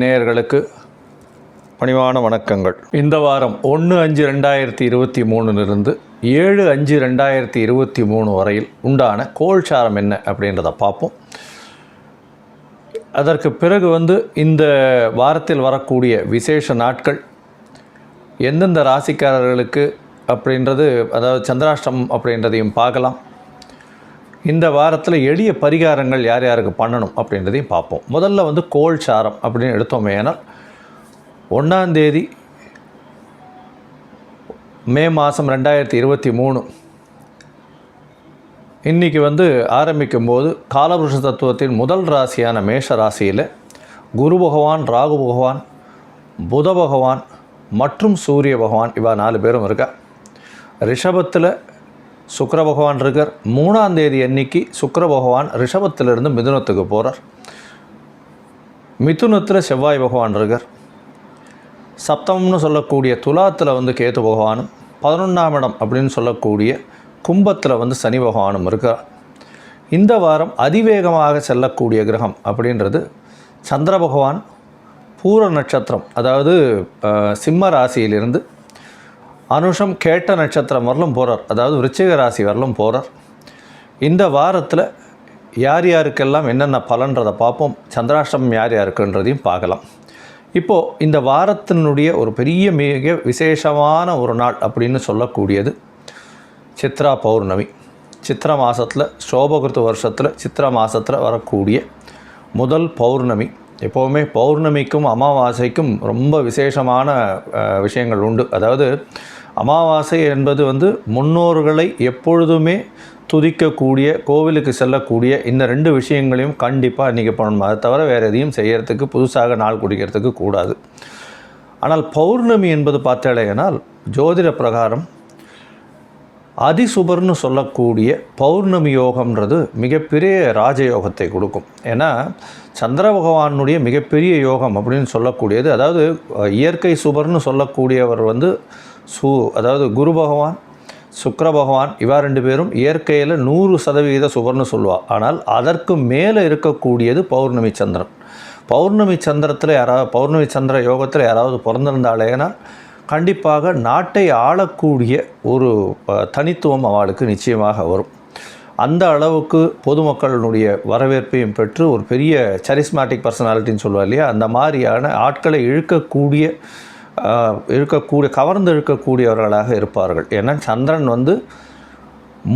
நேயர்களுக்கு பணிவான வணக்கங்கள். இந்த வாரம் 1/5/2023 7/5/2023 வரையில் உண்டான கோல்சாரம் என்ன அப்படின்றத பார்ப்போம். அதற்கு பிறகு இந்த வாரத்தில் வரக்கூடிய விசேஷ நாட்கள் எந்தெந்த ராசிக்காரர்களுக்கு அப்படின்றது, அதாவது சந்திராஷ்டமம் அப்படின்றதையும் பார்க்கலாம். இந்த வாரத்தில் எளிய பரிகாரங்கள் யார் யாருக்கு பண்ணணும் அப்படின்றதையும் பார்ப்போம். முதல்ல கோல்சாரம் அப்படின்னு எடுத்தோமே, ஏன்னால் 1ஆம் தேதி மே மாதம் 2023 இன்றைக்கி ஆரம்பிக்கும் போது காலபுருஷ தத்துவத்தின் முதல் ராசியான மேஷ ராசியில் குரு பகவான், ராகு பகவான், புத பகவான் மற்றும் சூரிய பகவான் இவா 4 பேரும் இருக்கா. ரிஷபத்தில் சுக்கிர பகவான் இருக்கார். 3ஆம் தேதி அன்னைக்கு சுக்கிர பகவான் ரிஷபத்திலிருந்து மிதுனத்துக்கு போகிறார். மிதுனத்தில் செவ்வாய் பகவான் இருக்கார். சப்தம்னு சொல்லக்கூடிய துலாத்தில் கேது பகவானும், 11ஆம் இடம் அப்படின்னு சொல்லக்கூடிய கும்பத்தில் சனி பகவானும் இருக்கார். இந்த வாரம் அதிவேகமாக செல்லக்கூடிய கிரகம் அப்படின்றது சந்திர பகவான் பூர நட்சத்திரம், அதாவது சிம்ம ராசியிலிருந்து அனுஷம் கேட்ட நட்சத்திரம் வரலும் போகிறார், அதாவது விருச்சிக ராசி வரலும் போகிறார். இந்த வாரத்தில் யார் யாருக்கெல்லாம் என்னென்ன பலன்றதை பார்ப்போம். சந்திராஷ்டமம் யார் யாருக்குன்றதையும் பார்க்கலாம். இப்போது இந்த வாரத்தினுடைய ஒரு பெரிய மிக விசேஷமான ஒரு நாள் அப்படின்னு சொல்லக்கூடியது சித்ரா பௌர்ணமி. சித்ரா மாதத்தில், சோபகிருத்து வருஷத்தில் சித்ரா மாதத்தில் வரக்கூடிய முதல் பௌர்ணமி. எப்போவுமே பௌர்ணமிக்கும் அமாவாசைக்கும் ரொம்ப விசேஷமான விஷயங்கள் உண்டு. அதாவது அமாவாசை என்பது முன்னோர்களை எப்பொழுதுமே துதிக்கக்கூடிய, கோவிலுக்கு செல்லக்கூடிய இந்த 2 விஷயங்களையும் கண்டிப்பாக இன்றைக்கி பண்ணணும். அதை தவிர வேறு எதையும் செய்கிறதுக்கு, புதுசாக நாள் குடிக்கிறதுக்கு கூடாது. ஆனால் பௌர்ணமி என்பது பார்த்தாலேனால் ஜோதிட பிரகாரம் அதிசுபர்னு சொல்லக்கூடிய பௌர்ணமி யோகம்ன்றது மிகப்பெரிய ராஜயோகத்தை கொடுக்கும். ஏன்னா சந்திர பகவானுடைய மிகப்பெரிய யோகம் அப்படின்னு சொல்லக்கூடியது, அதாவது இயற்கை சுபர்னு சொல்லக்கூடியவர் அதாவது குரு பகவான், சுக்கிர பகவான் இவா 2 பேரும் இயற்கையில் 100% சுபர்னு சொல்லுவாள். ஆனால் அதற்கு மேலே இருக்கக்கூடியது பௌர்ணமி சந்திரன். பௌர்ணமி சந்திரத்தில் பௌர்ணமி சந்திர யோகத்தில் யாராவது பிறந்திருந்தாலேனா கண்டிப்பாக நாட்டை ஆளக்கூடிய ஒரு தனித்துவம் அவளுக்கு நிச்சயமாக வரும். அந்த அளவுக்கு பொதுமக்களுடைய வரவேற்பையும் பெற்று ஒரு பெரிய சரிஸ்மேட்டிக் பர்சனாலிட்டின்னு சொல்லுவா இல்லையா, அந்த மாதிரியான ஆட்களை இழுக்கக்கூடிய கவர்ந்து இழுக்கக்கூடியவர்களாக இருப்பார்கள். ஏன்னா சந்திரன்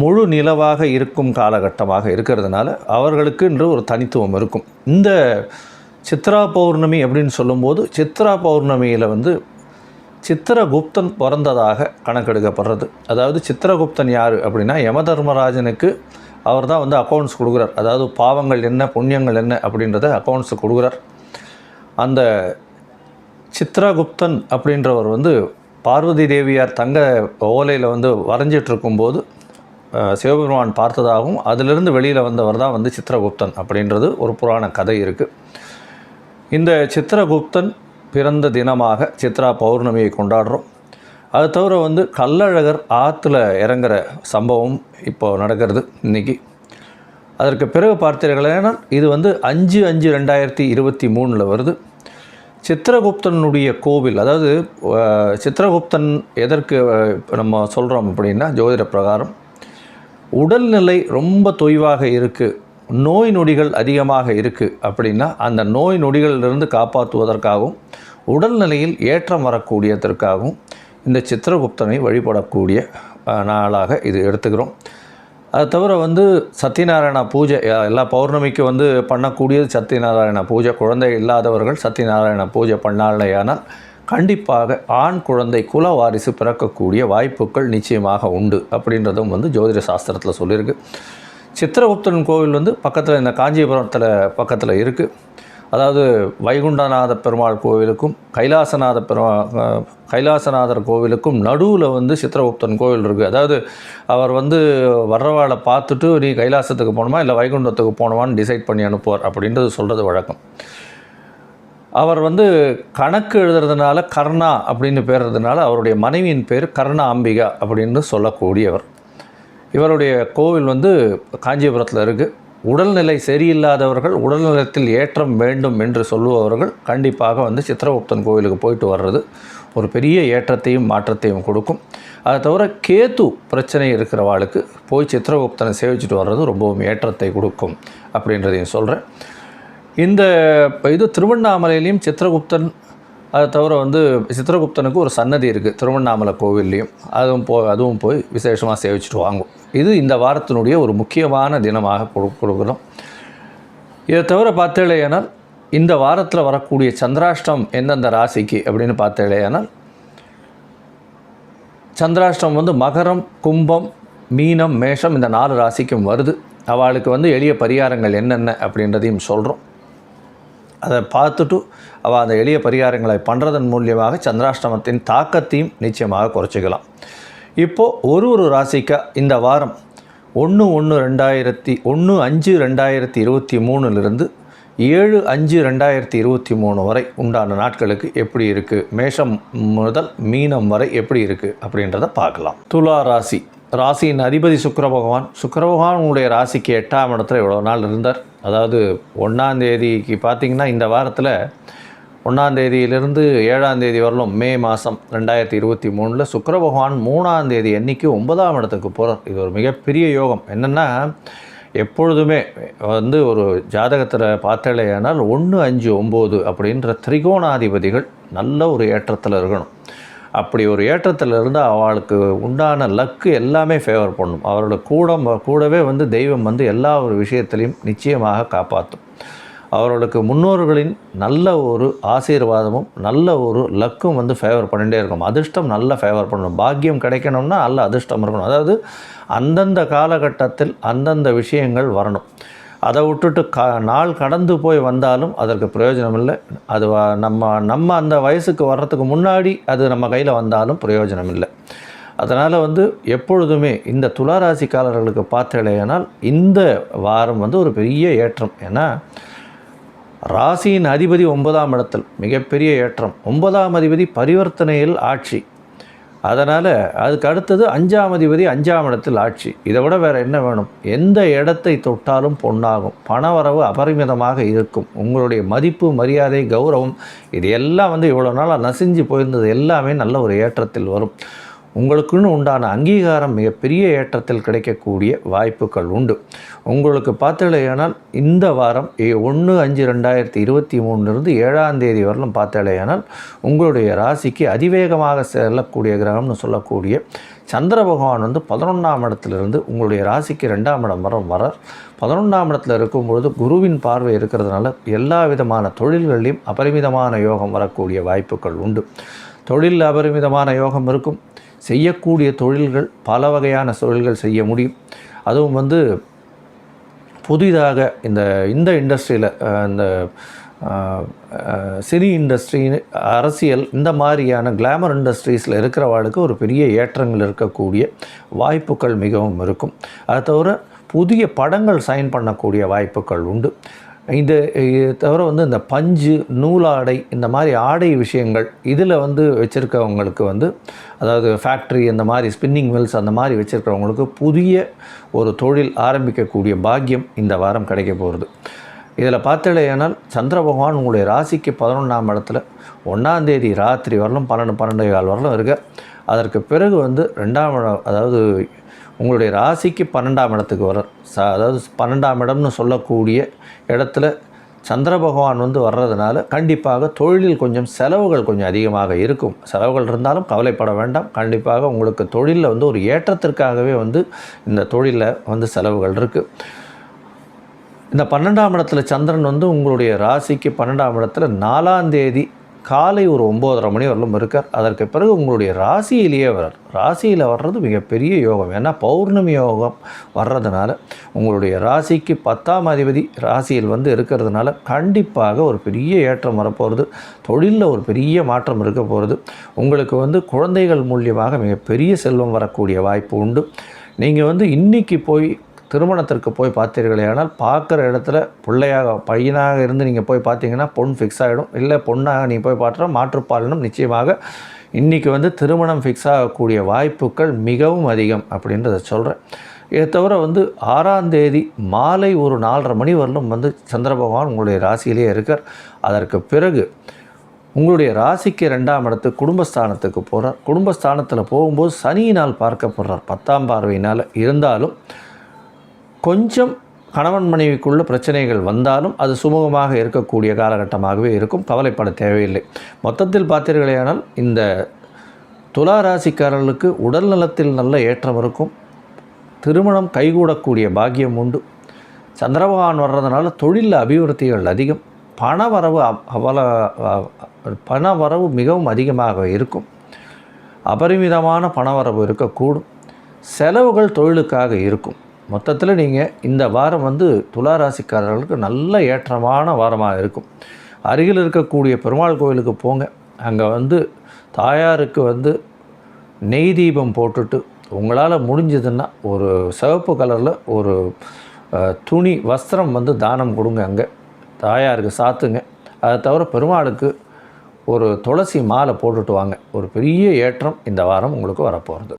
முழு நிலவாக இருக்கும் காலகட்டமாக இருக்கிறதுனால அவர்களுக்கு என்று ஒரு தனித்துவம் இருக்கும். இந்த சித்ரா பௌர்ணமி அப்படின்னு சொல்லும்போது, சித்ரா பௌர்ணமியில் சித்திரகுப்தன் பிறந்ததாக கணக்கெடுக்கப்படுறது. அதாவது சித்திரகுப்தன் யார் அப்படின்னா யமதர்மராஜனுக்கு அவர் தான் அக்கௌண்ட்ஸ் கொடுக்குறார். அதாவது பாவங்கள் என்ன, புண்ணியங்கள் என்ன அப்படின்றத அக்கௌண்ட்ஸ் கொடுக்குறார். அந்த சித்திரகுப்தன் அப்படின்றவர் பார்வதி தேவியார் தங்க ஓலையில் வரைஞ்சிட்ருக்கும்போது சிவபெருமான் பார்த்ததாகவும் அதிலிருந்து வெளியில் வந்தவர் தான் சித்திரகுப்தன் அப்படின்றது ஒரு புராண கதை இருக்குது. இந்த சித்திரகுப்தன் பிறந்த தினமாக சித்ரா பௌர்ணமியை கொண்டாடுறோம். அது தவிர கள்ளழகர் ஆற்றுல இறங்குற சம்பவம் இப்போ நடக்கிறது இன்றைக்கி. அதற்கு பிறகு பார்த்தீர்களேனா இது 5/5/2023 வருது. சித்திரகுப்தனுடைய கோவில், அதாவது சித்திரகுப்தன் எதற்கு நம்ம சொல்கிறோம் அப்படின்னா, ஜோதிட பிரகாரம் உடல்நிலை ரொம்ப தொய்வாக இருக்குது, நோய் நொடிகள் அதிகமாக இருக்குது அப்படின்னா அந்த நோய் நொடிகளிலிருந்து காப்பாற்றுவதற்காகவும் உடல்நிலையில் ஏற்றம் வரக்கூடியதற்காகவும் இந்த சித்திரகுப்தனை வழிபடக்கூடிய நாளாக இது எடுத்துக்கிறோம். அது தவிர சத்யநாராயண பூஜை, எல்லா பௌர்ணமிக்கு பண்ணக்கூடியது சத்யநாராயண பூஜை. குழந்தை இல்லாதவர்கள் சத்யநாராயண பூஜை பண்ணாலேயானால் கண்டிப்பாக ஆண் குழந்தை குல வாரிசு பிறக்கக்கூடிய வாய்ப்புகள் நிச்சயமாக உண்டு அப்படின்றதும் ஜோதிட சாஸ்திரத்தில் சொல்லியிருக்கு. சித்திரகுப்தன் கோவில் பக்கத்தில், இந்த காஞ்சிபுரத்தில் பக்கத்தில் இருக்குது. அதாவது வைகுண்டநாத பெருமாள் கோவிலுக்கும் கைலாசநாதர் கோவிலுக்கும் நடுவில் சித்திரகுப்தன் கோவில் இருக்குது. அதாவது அவர் வர்றவாளை பார்த்துட்டு நீ கைலாசத்துக்கு போகணுமா இல்லை வைகுண்டத்துக்கு போகணுமான்னு டிசைட் பண்ணி அனுப்புவார் அப்படின்றது சொல்கிறது வழக்கம். அவர் கணக்கு எழுதுறதுனால கர்ணா அப்படின்னு பேர்றதுனால அவருடைய மனைவியின் பேர் கர்ண அம்பிகா அப்படின்னு சொல்லக்கூடியவர். இவருடைய கோவில் வந்து காஞ்சிபுரத்தில் இருக்குது. உடல்நிலை சரியில்லாதவர்கள், உடல்நலத்தில் ஏற்றம் வேண்டும் என்று சொல்லுபவர்கள் கண்டிப்பாக வந்து சித்திரகுப்தன் கோவிலுக்கு போயிட்டு வர்றது ஒரு பெரிய ஏற்றத்தையும் மாற்றத்தையும் கொடுக்கும். அதை தவிர கேத்து பிரச்சனை இருக்கிறவாளுக்கு போய் சித்திரகுப்தனை சேவிச்சுட்டு வர்றது ரொம்பவும் ஏற்றத்தை கொடுக்கும் அப்படின்றதையும் சொல்கிறேன். இந்த இது திருவண்ணாமலையிலையும் சித்திரகுப்தன், அதை தவிர வந்து சித்திரகுப்தனுக்கு ஒரு சன்னதி இருக்குது திருவண்ணாமலை கோவில்லையும். அதுவும் போய் விசேஷமாக சேவிச்சுட்டு வாங்கும். இது இந்த வாரத்தினுடைய ஒரு முக்கியமான தினமாக கொடுக்கணும். இதை தவிர பார்த்தேலேயானால் இந்த வாரத்தில் வரக்கூடிய சந்திராஷ்டம் எந்தெந்த ராசிக்கு அப்படின்னு பார்த்தேலேயானால், சந்திராஷ்டம் வந்து மகரம், கும்பம், மீனம், மேஷம் இந்த 4 ராசிக்கும் வருது. அவளுக்கு வந்து எளிய பரிகாரங்கள் என்னென்ன அப்படின்றதையும் சொல்கிறோம். அதை பார்த்துட்டு அவள் அந்த எளிய பரிகாரங்களை பண்ணுறதன் மூலியமாக சந்திராஷ்டமத்தின் தாக்கத்தையும் நிச்சயமாக குறைச்சிக்கலாம். இப்போது ஒரு ராசிக்கா இந்த வாரம் 1/5/2023 7/5/2023 வரை உண்டான நாட்களுக்கு எப்படி இருக்குது, மேஷம் முதல் மீனம் வரை எப்படி இருக்குது அப்படின்றத பார்க்கலாம். துலா ராசி, ராசியின் அதிபதி சுக்கிர பகவான். சுக்கிர பகவான் உங்களுடைய ராசிக்கு 8ஆம் இடத்துல இவ்வளோ நாள் இருந்தார். அதாவது 1ஆம் தேதிக்கு பார்த்திங்கன்னா இந்த வாரத்தில் 1ஆம் தேதியிலிருந்து 7ஆம் தேதி வரலும் மே மாதம் 2023 சுக்கிர பகவான் 3ஆம் தேதி அன்னைக்கு 9ஆம் இடத்துக்கு போகிறார். இது ஒரு மிகப்பெரிய யோகம். என்னென்னா, எப்பொழுதுமே வந்து ஒரு ஜாதகத்தில் பார்த்தாலேயானால் 1, 5, 9 அப்படின்ற திரிகோணாதிபதிகள் நல்ல ஒரு ஏற்றத்தில் இருக்கணும். அப்படி ஒரு ஏற்றத்தில் இருந்தால் அவளுக்கு உண்டான லக்கு எல்லாமே ஃபேவர் பண்ணும். அவரோட கூடவே வந்து தெய்வம் வந்து எல்லா ஒரு விஷயத்திலையும் நிச்சயமாக காப்பாற்றும். அவர்களுக்கு முன்னோர்களின் நல்ல ஒரு ஆசீர்வாதமும் நல்ல ஒரு லக்கும் வந்து ஃபேவர் பண்ணிகிட்டே இருக்கும். அதிர்ஷ்டம் நல்ல ஃபேவர் பண்ணணும். பாக்கியம் கிடைக்கணும்னா நல்ல அதிர்ஷ்டம் இருக்கணும். அதாவது அந்தந்த காலகட்டத்தில் அந்தந்த விஷயங்கள் வரணும். அதை விட்டுட்டு நாள் கடந்து போய் வந்தாலும் அதற்கு பிரயோஜனம் இல்லை. அது நம்ம அந்த வயசுக்கு வர்றதுக்கு முன்னாடி அது நம்ம கையில் வந்தாலும் பிரயோஜனம் இல்லை. அதனால் வந்து எப்பொழுதுமே இந்த துளாராசிக்காரர்களுக்கு பார்த்தேனால் இந்த வாரம் வந்து ஒரு பெரிய ஏற்றம். ஏன்னா ராசியின் அதிபதி 9ஆம் இடத்தில் மிகப்பெரிய ஏற்றம். 9ஆம் அதிபதி பரிவர்த்தனையில் ஆட்சி. அதனால் அதுக்கு அடுத்தது 5ஆம் அதிபதி 5ஆம் இடத்தில் ஆட்சி. இதை விட வேறு என்ன வேணும்? எந்த இடத்தை தொட்டாலும் பொன்னாகும். பணவரவு அபரிமிதமாக இருக்கும். உங்களுடைய மதிப்பு, மரியாதை, கௌரவம் இது எல்லாம் வந்து இவ்வளோ நாளாக நசிஞ்சு போயிருந்தது எல்லாமே நல்ல ஒரு ஏற்றத்தில் வரும். உங்களுக்குன்னு உண்டான அங்கீகாரம் மிகப்பெரிய ஏற்றத்தில் கிடைக்கக்கூடிய வாய்ப்புகள் உண்டு. உங்களுக்கு பார்த்தேலையானால் இந்த வாரம் 1/5/2023 7ஆம் தேதி வரலும் பார்த்தேலையானால் உங்களுடைய ராசிக்கு அதிவேகமாக செல்லக்கூடிய கிரகம்னு சொல்லக்கூடிய சந்திர பகவான் வந்து 11ஆம் இடத்துலேருந்து உங்களுடைய ராசிக்கு 2ஆம் இடம் வரார். 11ஆம் இடத்துல இருக்கும்பொழுது குருவின் பார்வை இருக்கிறதுனால எல்லா விதமான தொழில்கள்லையும் அபரிமிதமான யோகம் வரக்கூடிய வாய்ப்புகள் உண்டு. தொழிலில் அபரிமிதமான யோகம் இருக்கும். செய்யக்கூடிய தொழில்கள் பல வகையான தொழில்கள் செய்ய முடியும். அதுவும் வந்து புதிதாக இந்த இண்டஸ்ட்ரியில் இந்த சினி இண்டஸ்ட்ரி, அரசியல் இந்த மாதிரியான கிளாமர் இண்டஸ்ட்ரீஸில் இருக்கிறவாளுக்கு ஒரு பெரிய ஏற்றங்கள் இருக்கக்கூடிய வாய்ப்புகள் மிகவும் இருக்கும். அதை தவிர புதிய படங்கள் சைன் பண்ணக்கூடிய வாய்ப்புகள் உண்டு. இது தவிர வந்து இந்த பஞ்சு, நூலாடை இந்த மாதிரி ஆடை விஷயங்கள் இதில் வந்து வச்சுருக்கவங்களுக்கு வந்து, அதாவது ஃபேக்ட்ரி இந்த மாதிரி ஸ்பின்னிங் மில்ஸ் அந்த மாதிரி வச்சுருக்கிறவங்களுக்கு புதிய ஒரு தொழில் ஆரம்பிக்கக்கூடிய பாக்கியம் இந்த வாரம் கிடைக்க போகிறது. இதில் பார்த்தலையானால் சந்திர பகவான் உங்களுடைய ராசிக்கு 11ஆம் இடத்துல 1ஆம் தேதி ராத்திரி வரலும் 12:12 வரலும் இருக்க. அதற்கு பிறகு வந்து 2ஆம் இடம், அதாவது உங்களுடைய ராசிக்கு 12ஆம் இடத்துக்கு வர்றார். அதாவது 12ஆம் இடம்னு சொல்லக்கூடிய இடத்துல சந்திர பகவான் வந்து வர்றதுனால கண்டிப்பாக தொழிலில் கொஞ்சம் செலவுகள் கொஞ்சம் அதிகமாக இருக்கும். செலவுகள் இருந்தாலும் கவலைப்பட வேண்டாம். கண்டிப்பாக உங்களுக்கு தொழிலில் வந்து ஒரு ஏற்றத்திற்காகவே வந்து இந்த தொழிலில் வந்து செலவுகள் இருக்குது. இந்த 12ஆம் இடத்துல சந்திரன் வந்து உங்களுடைய ராசிக்கு 12ஆம் இடத்துல 4ஆம் தேதி காலை ஒரு 9:30 மணி வரலும் இருக்கார். அதற்கு பிறகு உங்களுடைய ராசியிலேயே வர்றார். ராசியில் வர்றது மிகப்பெரிய யோகம். ஏன்னா பௌர்ணமி யோகம் வர்றதுனால உங்களுடைய ராசிக்கு 10ஆம் அதிபதி ராசியில் வந்து இருக்கிறதுனால கண்டிப்பாக ஒரு பெரிய ஏற்றம் வரப்போகிறது. தொழிலில் ஒரு பெரிய மாற்றம் இருக்க போகிறது. உங்களுக்கு வந்து குழந்தைகள் மூலியமாக மிகப்பெரிய செல்வம் வரக்கூடிய வாய்ப்பு உண்டு. நீங்கள் வந்து இன்றைக்கி போய் திருமணத்திற்கு போய் பார்த்தீர்களே, ஆனால் பார்க்குற இடத்துல பையனாக இருந்து நீங்கள் போய் பார்த்தீங்கன்னா பொண்ணு ஃபிக்ஸ் ஆகிடும். இல்லை பொண்ணாக நீங்கள் போய் பார்த்தா மாற்றுப்பாலினம் நிச்சயமாக இன்றைக்கி வந்து திருமணம் ஃபிக்ஸ் ஆகக்கூடிய வாய்ப்புகள் மிகவும் அதிகம் அப்படின்றத சொல்கிறேன். இதை தவிர வந்து 6ஆம் தேதி மாலை ஒரு 4:30 மணி வரலும் வந்து சந்திர பகவான் உங்களுடைய ராசியிலே இருக்கார். அதற்கு பிறகு உங்களுடைய ராசிக்கு 2ஆம் இடத்துக்கு குடும்பஸ்தானத்துக்கு போகிறார். குடும்பஸ்தானத்தில் போகும்போது சனியினால் பார்க்கப்படுறார் 10ஆம் பார்வையினால். இருந்தாலும் கொஞ்சம் கணவன் மனைவிக்குள்ள பிரச்சனைகள் வந்தாலும் அது சுமூகமாக இருக்கக்கூடிய காலகட்டமாகவே இருக்கும். கவலைப்பட தேவையில்லை. மொத்தத்தில் பார்த்தீர்களேயானால் இந்த துலா ராசிக்காரர்களுக்கு உடல் நலத்தில் நல்ல ஏற்றம் இருக்கும். திருமணம் கைகூடக்கூடிய பாக்கியம் உண்டு. சந்திரபகவான் வர்றதுனால தொழிலில் அபிவிருத்திகள் அதிகம். பணவரவு மிகவும் அதிகமாக இருக்கும். அபரிமிதமான பணவரவு இருக்கக்கூடும். செலவுகள் தொழிலுக்காக இருக்கும். மொத்தத்தில் நீங்கள் இந்த வாரம் வந்து துலா ராசிக்காரர்களுக்கு நல்ல ஏற்றமான வாரமாக இருக்கும். அருகில் இருக்கக்கூடிய பெருமாள் கோவிலுக்கு போங்க. அங்கே வந்து தாயாருக்கு வந்து நெய் தீபம் போட்டுட்டு உங்களால் முடிஞ்சதுன்னா ஒரு சிவப்பு கலரில் ஒரு துணி வஸ்திரம் வந்து தானம் கொடுங்க. அங்கே தாயாருக்கு சாத்துங்க. அதை தவிர பெருமாளுக்கு ஒரு துளசி மாலை போட்டுட்டு வாங்க. ஒரு பெரிய ஏற்றம் இந்த வாரம் உங்களுக்கு வரப்போகிறது.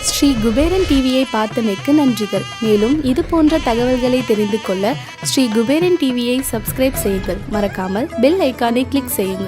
ஸ்ரீ குபேரன் டிவியை பார்த்தமைக்கு நன்றிகள். மேலும் இது போன்ற தகவல்களை தெரிந்து கொள்ள ஸ்ரீ குபேரன் டிவியை சப்ஸ்கிரைப் செய்யுங்கள். மறக்காமல் பெல் ஐக்கானை கிளிக் செய்யுங்கள்.